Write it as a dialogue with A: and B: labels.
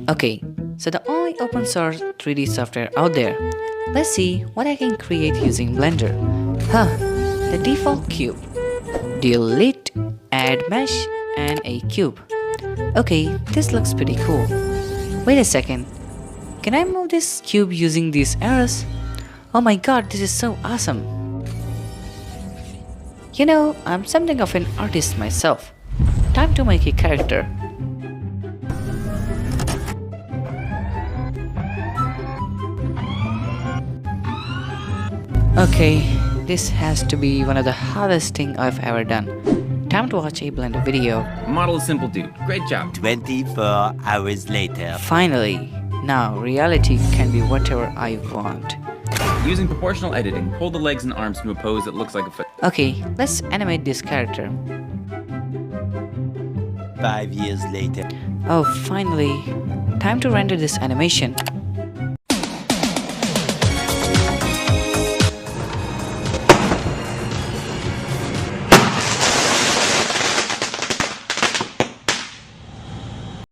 A: Okay, so the only open source 3D software out there. Let's see what I can create using Blender. The default cube. Delete, add mesh, and a cube. Okay, this looks pretty cool. Wait a second. Can I move this cube using these arrows? Oh my god, this is so awesome. You know, I'm something of an artist myself. Time to make a character. Okay, this has to be one of the hardest thing I've ever done. Time to watch a Blender video.
B: Model is simple, dude. Great job.
C: 24 hours later.
A: Finally, now reality can be whatever I want.
B: Using proportional editing, pull the legs and arms from a pose that looks like a foot.
A: Okay, let's animate this character.
C: 5 years later.
A: Oh, finally. Time to render this animation.